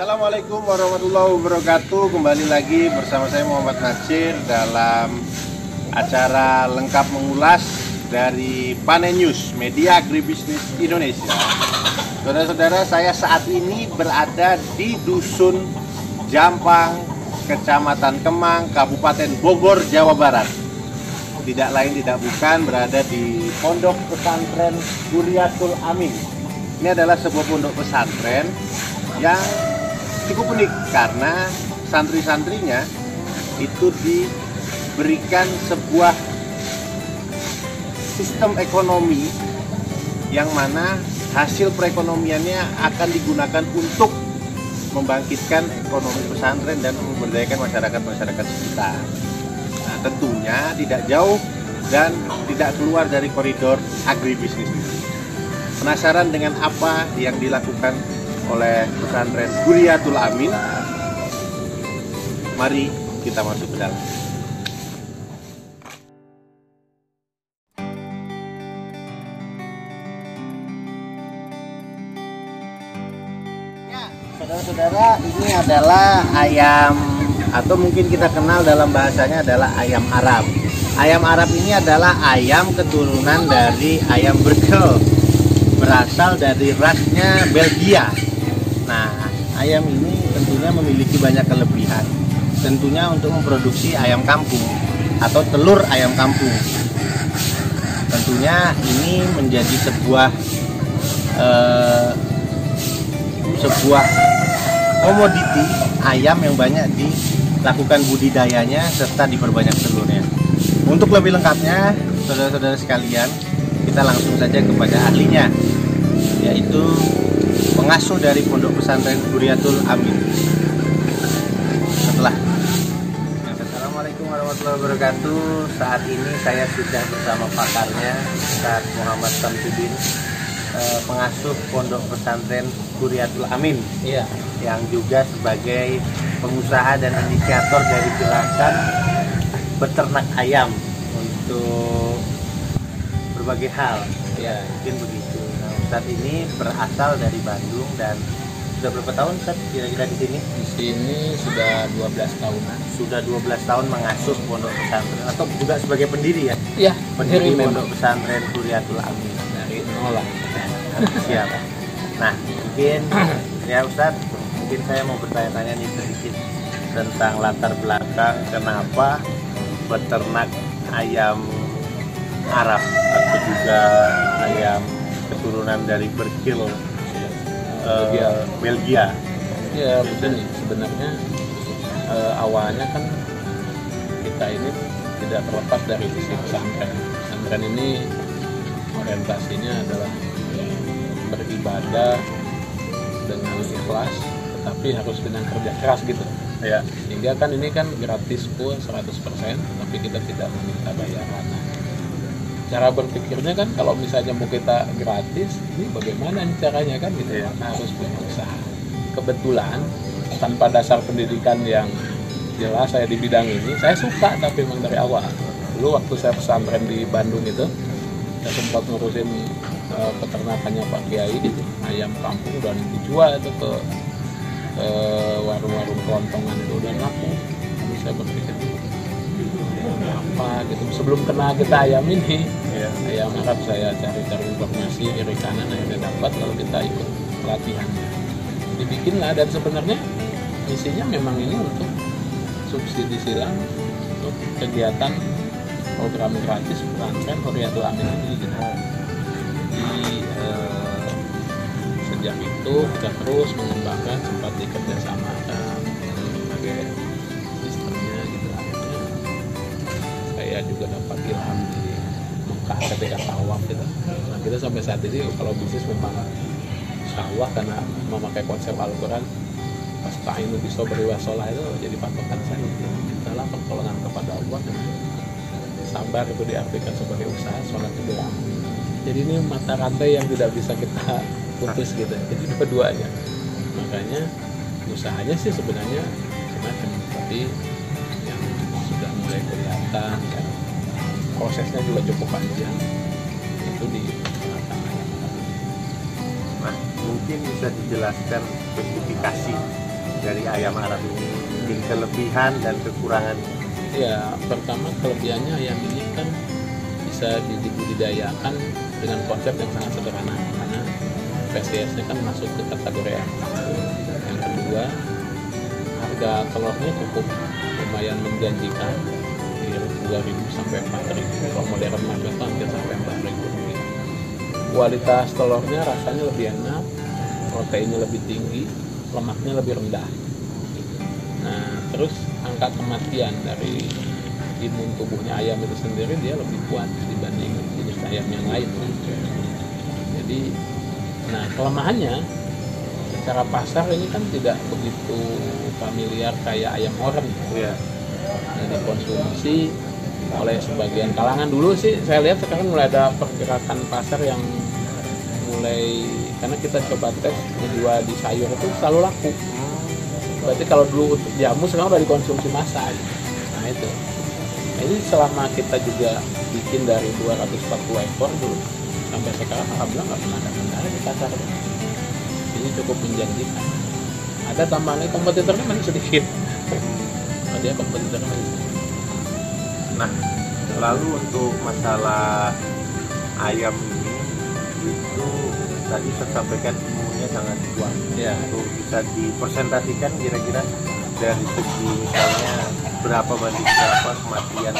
Assalamualaikum warahmatullahi wabarakatuh. Kembali lagi bersama saya Muhammad Natsir dalam acara lengkap mengulas dari Panen News, media agribisnis Indonesia. Saudara-saudara, saya saat ini berada di Dusun Jampang, Kecamatan Kemang, Kabupaten Bogor, Jawa Barat. Tidak lain tidak bukan berada di Pondok Pesantren Huriyatul Amin. Ini adalah sebuah pondok pesantren yang cukup unik karena santri-santrinya itu diberikan sebuah sistem ekonomi yang mana hasil perekonomiannya akan digunakan untuk membangkitkan ekonomi pesantren dan memberdayakan masyarakat sekitar. Nah, tentunya tidak jauh dan tidak keluar dari koridor agribisnis. Penasaran dengan apa yang dilakukan oleh pesantren Huriyatul Amin? Mari kita masuk ke dalam. Ya, saudara-saudara, ini adalah ayam atau mungkin kita kenal dalam bahasanya adalah ayam Arab. Ayam Arab ini adalah ayam keturunan dari ayam Berkel, berasal dari rasnya Belgia. Nah, ayam ini tentunya memiliki banyak kelebihan. Tentunya untuk memproduksi ayam kampung atau telur ayam kampung. Tentunya ini menjadi sebuah komoditi ayam yang banyak dilakukan budidayanya serta diperbanyak telurnya. Untuk lebih lengkapnya, saudara-saudara sekalian, kita langsung saja kepada ahlinya, yaitu pengasuh dari Pondok Pesantren Huriyatul Amin. Assalamualaikum warahmatullahi wabarakatuh. Saat ini saya sudah bersama pakarnya, Ustaz Muhammad Samsudin, pengasuh Pondok Pesantren Huriyatul Amin, yang juga sebagai pengusaha dan inisiator dari gerakan beternak ayam untuk berbagai hal. Ya, mungkin begitu. Nah, Ustadz ini berasal dari Bandung dan sudah berapa tahun Ustadz kira-kira di sini? Di sini sudah 12 tahunan. Sudah 12 tahun mengasuh pondok pesantren atau juga sebagai pendiri ya? Iya, pendiri pondok pesantren Huriyatul Amin. Dari nol lah. Siap. Nah, mungkin ya Ustadz, mungkin saya mau bertanya-tanya nih sedikit tentang latar belakang kenapa beternak ayam Arab atau juga ayam keturunan dari Berkel, Belgia. Ya, begini sebenarnya awalnya kan kita ini tidak terlepas dari isi pesantren. Pesantren ini orientasinya adalah beribadah dengan ikhlas, tetapi harus dengan kerja keras gitu. Ya. Sehingga kan ini kan gratis full 100%, tapi kita tidak meminta bayaran. Cara berpikirnya kan kalau misalnya mau kita gratis, ini bagaimana caranya kan gitu ya, harus punya usaha. Kebetulan tanpa dasar pendidikan yang jelas saya di bidang ini, saya suka tapi memang dari awal. Dulu waktu saya pesantren di Bandung itu, saya sempat ngurusin peternakannya Pak Kiai gitu, ayam kampung dan dijual itu ke warung-warung kelontongan itu udah laku. Lalu saya berpikir apa gitu, sebelum kenal kita ayam ini, ayam Arab saya cari-cari informasi kiri kanan, akhirnya dapat, lalu kita ikut pelatihannya, dibikinlah. Dan sebenarnya misinya memang ini untuk subsidi silang untuk kegiatan program gratis pesantren Huriyatul Amin ini gitu. Jadi sejak itu kita terus mengembangkan, sempat dikerjasamakan berbagai sistemnya gitu. Akhirnya saya juga dapat ilham di Mekah ketika tawaf gitu. Nah, kita sampai saat ini kalau bisnis memang sawah karena memakai konsep Al-Quran, Pasta'inu bisobri wasolah itu jadi patokan saya. Mintalah pertolongan kepada Allah, dan sabar itu diartikan sebagai usaha, sholat itu amal. Jadi ini mata rantai yang tidak bisa kita putus gitu. Jadi dua-duanya. Makanya usahanya sih sebenarnya semacam, tapi yang sudah mulai kelihatan kan, prosesnya juga cukup panjang, itu di tengah-tengah. Nah, mungkin bisa dijelaskan spesifikasi dari ayam Arab ini? Mungkin kelebihan dan kekurangan. Ya, pertama kelebihannya ayam ini kan bisa dibudidayakan dengan konsep yang sangat sederhana karena PCS-nya kan masuk ke kategori ayam. Yang kedua, harga telurnya cukup lumayan menjanjikan di 2.000 sampai 4.000. Kalau modern market hampir sampai 4.000. Kualitas telurnya rasanya lebih enak, proteinnya lebih tinggi, lemaknya lebih rendah. Nah, terus angka kematian dari imun tubuhnya ayam itu sendiri dia lebih kuat dibanding jenis ayam yang lain. Jadi, nah kelemahannya secara pasar ini kan tidak begitu familiar kayak ayam oren. Ya. Jadi konsumsi oleh sebagian kalangan. Dulu sih saya lihat sekarang mulai ada pergerakan pasar yang mulai, karena kita coba tes menjual di sayur itu selalu laku. Berarti kalau dulu untuk jamu sekarang udah dikonsumsi massal. Nah itu. Jadi selama kita juga bikin dari 240 ekor dulu sampai sekarang alhamdulillah nggak pernah ada kendala di pasar. Ini cukup menjanjikan. Ada tambahan lagi, kompetitornya masih sedikit. Dia kompetitornya masih sedikit. Nah, lalu untuk masalah ayam ini itu tadi tersampaikan imunnya sangat kuat. Ya. Untuk bisa dipresentasikan kira-kira dari segi misalnya berapa banding berapa kematian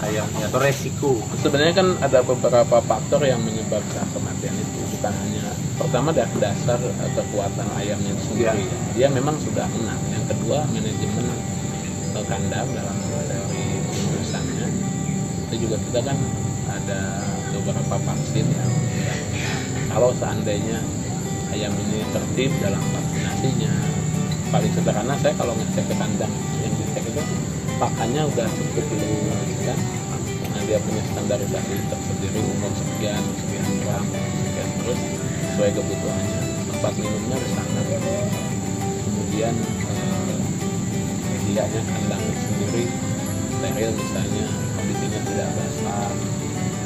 ayamnya atau resiko. Sebenarnya kan ada beberapa faktor yang menyebabkan kematian itu, bukan hanya pertama dari dasar kekuatan ayamnya sendiri. Ya. Dia memang sudah menang. Yang kedua manajemen kandang dalam dari pengurusannya. Itu juga kita kan ada beberapa vaksin yang kalau seandainya ayam ini tertib dalam vaksinasinya, paling sederhana saya kalau ngecek ke kandang yang dicek itu pakannya udah cukup luas kan. Nah, dia punya standarisasi tersendiri umur sekian gram sekian terus sesuai kebutuhannya. Tempat minumnya di sana. Kemudian medianya kandang sendiri steril misalnya, kondisinya tidak basah.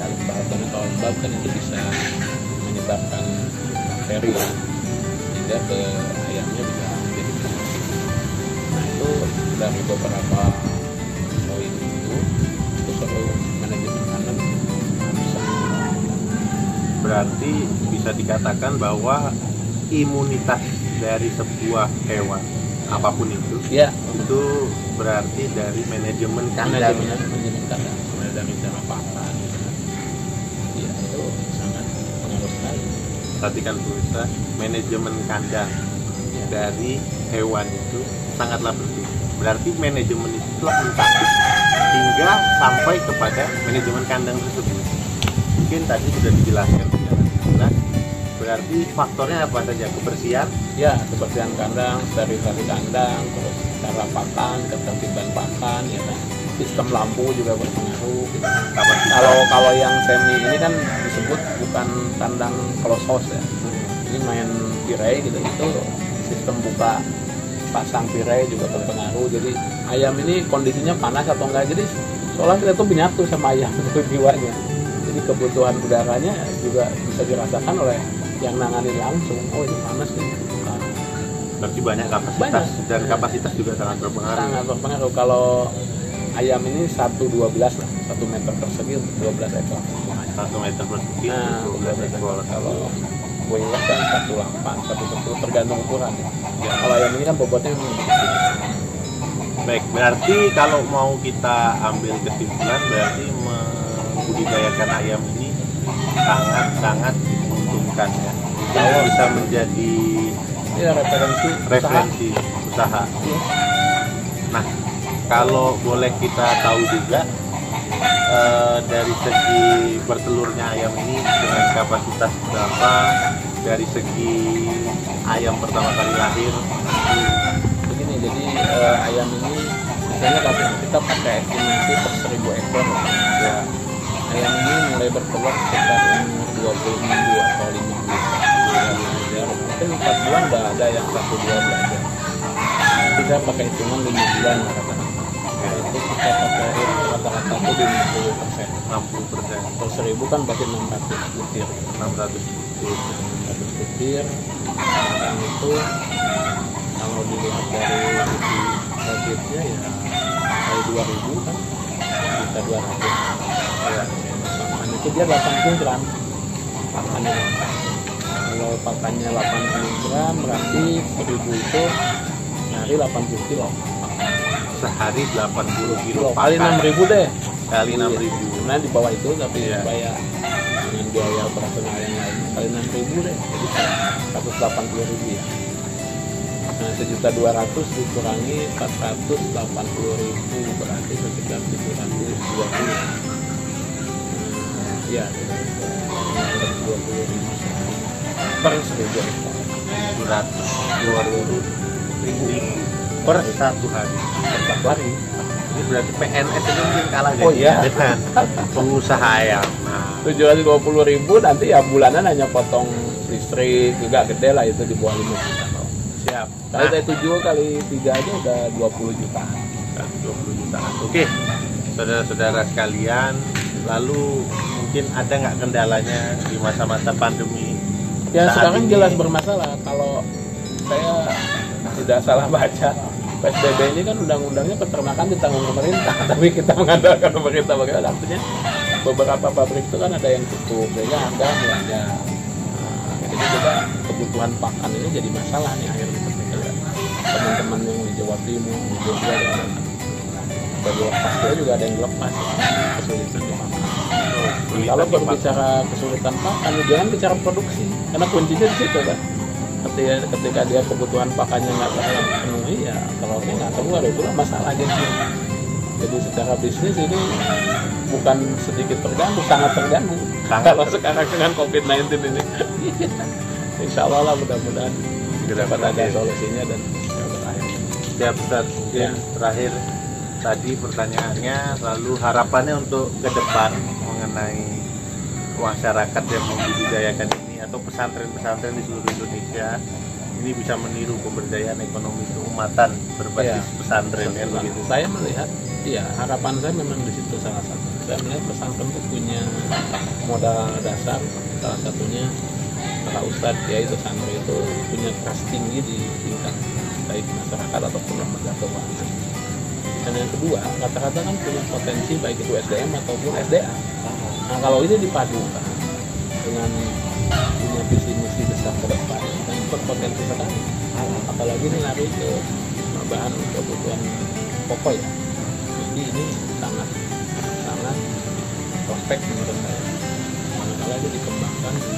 Kalau kalau lembab kan itu bisa menyebabkan bakteri ya, sehingga ke ayamnya bisa jadi penyakit. Nah itu dari beberapa poin itu soal manajemen kandang bisa. Berarti bisa dikatakan bahwa imunitas dari sebuah hewan apapun itu, ya, itu berarti dari manajemen kandang. Manajemen kandang, mulai dari cara pakan, ya itu sangat pengaruh sekali. Perhatikan pemirsa, manajemen kandang dari hewan itu sangatlah penting. Berarti manajemen itu telah lengkap hingga sampai kepada manajemen kandang tersebut. Mungkin tadi sudah dijelaskan secara jelas. Berarti faktornya apa saja? Kebersihan? Ya, kebersihan kandang, sterilisasi kandang, terus cara pakan, ketertiban pakan, ya kan. Sistem lampu juga berpengaruh. Gitu. Kalau yang semi ini kan disebut bukan kandang close house ya. Ini main tirai gitu, itu sistem buka pasang tirai juga berpengaruh. Jadi ayam ini kondisinya panas atau enggak, jadi seolah kita tuh menyatu sama ayam itu jiwanya. Jadi kebutuhan udaranya juga bisa dirasakan oleh yang nanganin langsung. Oh ini panas nih. Nah, berarti banyak kapasitas dan kapasitas juga sangat berpengaruh. Sangat berpengaruh. Kalau ayam ini 1,12 lah, 1 meter persegi untuk 12 ekor. 1 meter persegi Nah, untuk 12 ekor. Kalau Weylas kan 1,8, 1,10 tergantung ukuran. Ya. Kalau ayam ini kan bobotnya memang kecil. Baik, berarti kalau mau kita ambil kesimpulan, berarti membudidayakan ayam ini sangat-sangat menguntungkan ya. Kalau bisa menjadi referensi usaha. Ya. Nah, kalau boleh kita tahu juga dari segi bertelurnya ayam ini dengan kapasitas berapa, dari segi ayam pertama kali lahir. Begini, jadi ayam ini misalnya kalau kita pakai estimasi per 1.000 ekor ya, ayam ini mulai bertelur sekitar umur 20 minggu atau 5 minggu belajar, mungkin 4 bulan udah ada yang 1-2 belajar. Kita pakai hitungan 5 bulan rata-rata. Itu kita pakai rata-rata itu di 60%. Per 1.000 kan berarti 600 butir. 600 butir. 600 butir. Sekarang itu kalau kalau dilihat dari sisi profitnya ya kali 2000 kan bisa 200 ya. Pakan itu dia 80 gram pakannya. Kalau pakannya 80 gram berarti 1000 itu sehari 80 kilo. Sehari 80 kilo Kali 6.000 deh. Kali 6.000. Sebenarnya di bawah itu tapi supaya dengan biaya operasional yang lain kali 6.000 deh, jadi 180.000 ya. Nah 1.200.000 dikurangi 480.000 berarti sekitar 720. Ya 720.000 per 1.000 hektar. 720.000 per satu hari. Satu hari. Ini berarti PNS ini mungkin kalah dengan pengusaha ayam. Nah, 720.000 nanti ya bulanan hanya potong listrik juga gede lah, itu di bawah 5 juta. Siap. Kalau saya 7 kali 3 aja udah 20 jutaan. 20 jutaan. Oke, saudara-saudara sekalian, lalu mungkin ada nggak kendalanya di masa-masa pandemi? Ya sekarang ini? jelas bermasalah. Kalau saya tidak salah baca, PSBB ini kan undang-undangnya peternakan ditanggung pemerintah, tapi kita mengandalkan pemerintah. Bagaimana artinya beberapa pabrik itu kan ada yang tutup, sehingga harga melonjak. Jadi juga kebutuhan pakan ini jadi masalah nih akhirnya ketika lihat teman-teman yang di Jawa Timur, di Jogja dan bagi lepas juga ada yang lepas kesulitan di pakan. Kalau berbicara kesulitan pakan, jangan bicara produksi, karena kuncinya di situ kan. Ketika dia kebutuhan pakannya nggak terpenuhi, ya telurnya nggak keluar, itulah masalahnya. Jadi secara bisnis ini bukan sedikit terganggu, sangat terganggu. Kalau sekarang dengan COVID-19 ini, insya Allah lah mudah-mudahan dapat ada solusinya dan berakhir. Siap Ustaz. Ya. Terakhir tadi pertanyaannya, lalu harapannya untuk ke depan mengenai masyarakat yang membudidayakan ini atau pesantren-pesantren di seluruh Indonesia ini bisa meniru pemberdayaan ekonomi keumatan berbasis pesantren kan begitu. Saya melihat, ya harapan saya memang di situ salah satu. Saya melihat pesantren itu punya modal dasar, salah satunya para ustadz yaitu santri itu punya trust tinggi di tingkat baik masyarakat ataupun lembaga keuangan. Dan yang kedua, rata-rata kan punya potensi baik itu SDM ataupun SDA. Nah kalau ini dipadukan dengan punya visi misi besar ke depan dan berpotensi sekali, apalagi ini lari ke bahan kebutuhan pokok ya, jadi ini sangat prospek menurut saya. Manakala itu dikembangkan di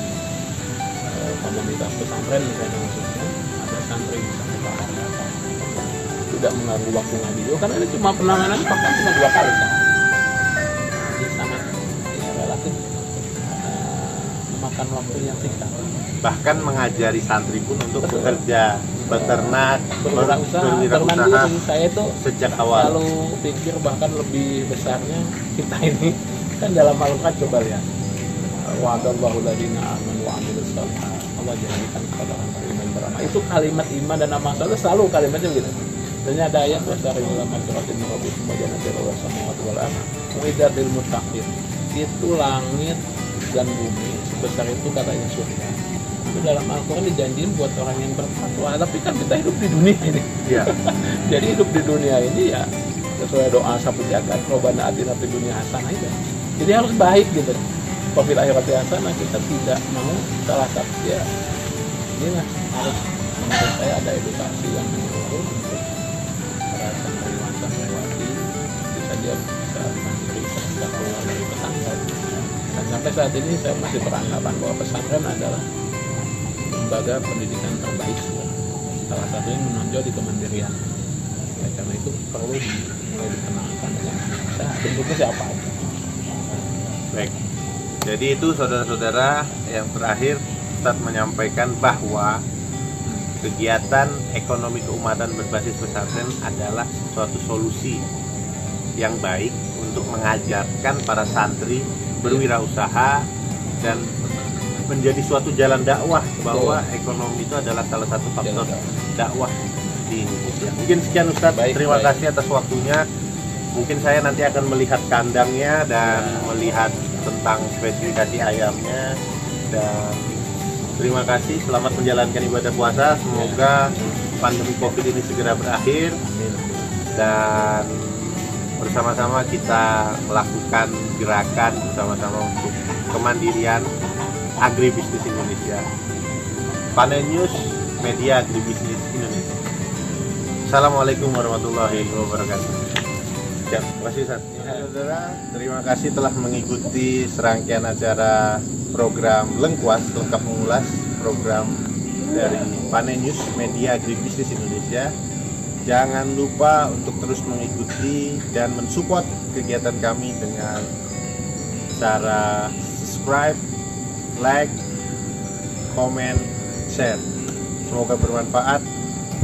komunitas pesantren misalnya, maksudnya ada santri misalnya tidak mengganggu waktu ngaji juga, karena ini cuma penanganan pakan cuma 2 kali kan, jadi sangat ya, relatif memakan waktu yang singkat. Bahkan mengajari santri pun untuk bekerja, beternak, berwirausaha. Saya itu sejak awal lalu pikir bahkan lebih besarnya kita ini kan dalam Al-Quran, coba lihat wa'adallahu ladina amanu wa amilus shalihat, Allah janjikan kepada orang beriman beramal. Itu kalimat iman dan amal saleh selalu kalimatnya begitu. Dan ada ayat wasari dalam Al-Quran rabbikum wa jannatin wa samawati wal ardh uiddatil muttaqin. Itu langit dan bumi sebesar itu katanya surga. Itu dalam Al-Quran dijanjiin buat orang yang bertakwa. Tapi kan kita hidup di dunia ini. Ya. Jadi hidup di dunia ini ya sesuai doa sapu jagat, Rabbana atina fid dunya hasanah itu. Jadi harus baik gitu. Fil akhirati hasanah, kita tidak mau salah satu ya. Inilah harus menurut saya ada edukasi yang menyeluruh untuk para santriwan-santriwati, bisa dia bisa mandiri, bisa keluar dari pesantren. Dan sampai saat ini saya masih beranggapan bahwa pesantren adalah lembaga pendidikan terbaik, salah satunya menonjol di kemandirian. Ya, karena itu perlu mulai dikenalkan dengan bisa bentuknya siapa aja. Baik. Jadi itu saudara-saudara, yang terakhir Ustadz menyampaikan bahwa kegiatan ekonomi keumatan berbasis pesantren adalah suatu solusi yang baik untuk mengajarkan para santri berwirausaha dan menjadi suatu jalan dakwah, bahwa ekonomi itu adalah salah satu faktor dakwah di Indonesia. Mungkin sekian Ustadz, terima kasih atas waktunya. Mungkin saya nanti akan melihat kandangnya dan melihat tentang spesifikasi ayamnya, dan terima kasih, selamat menjalankan ibadah puasa. Semoga pandemi COVID ini segera berakhir dan bersama-sama kita melakukan gerakan bersama-sama untuk kemandirian agribisnis Indonesia. Panen News, media agribisnis Indonesia. Assalamualaikum warahmatullahi wabarakatuh. Ya, terima kasih saudara. Terima kasih telah mengikuti serangkaian acara program Lengkuas, lengkap mengulas, program dari Panen News, media agribisnis Indonesia. Jangan lupa untuk terus mengikuti dan mensupport kegiatan kami dengan cara subscribe, like, komen, share. Semoga bermanfaat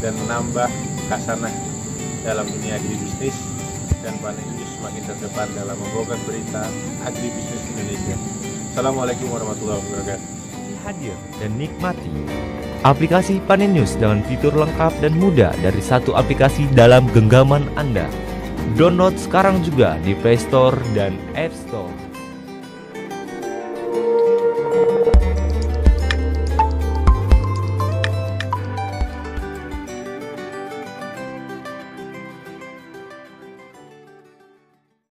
dan menambah khasanah dalam dunia agribisnis dan Panen News semakin terdepan dalam membawakan berita agribisnis Indonesia. Assalamualaikum warahmatullahi wabarakatuh. Hadir dan nikmati aplikasi Panen News dengan fitur lengkap dan mudah dari satu aplikasi dalam genggaman Anda. Download sekarang juga di Play Store dan App Store.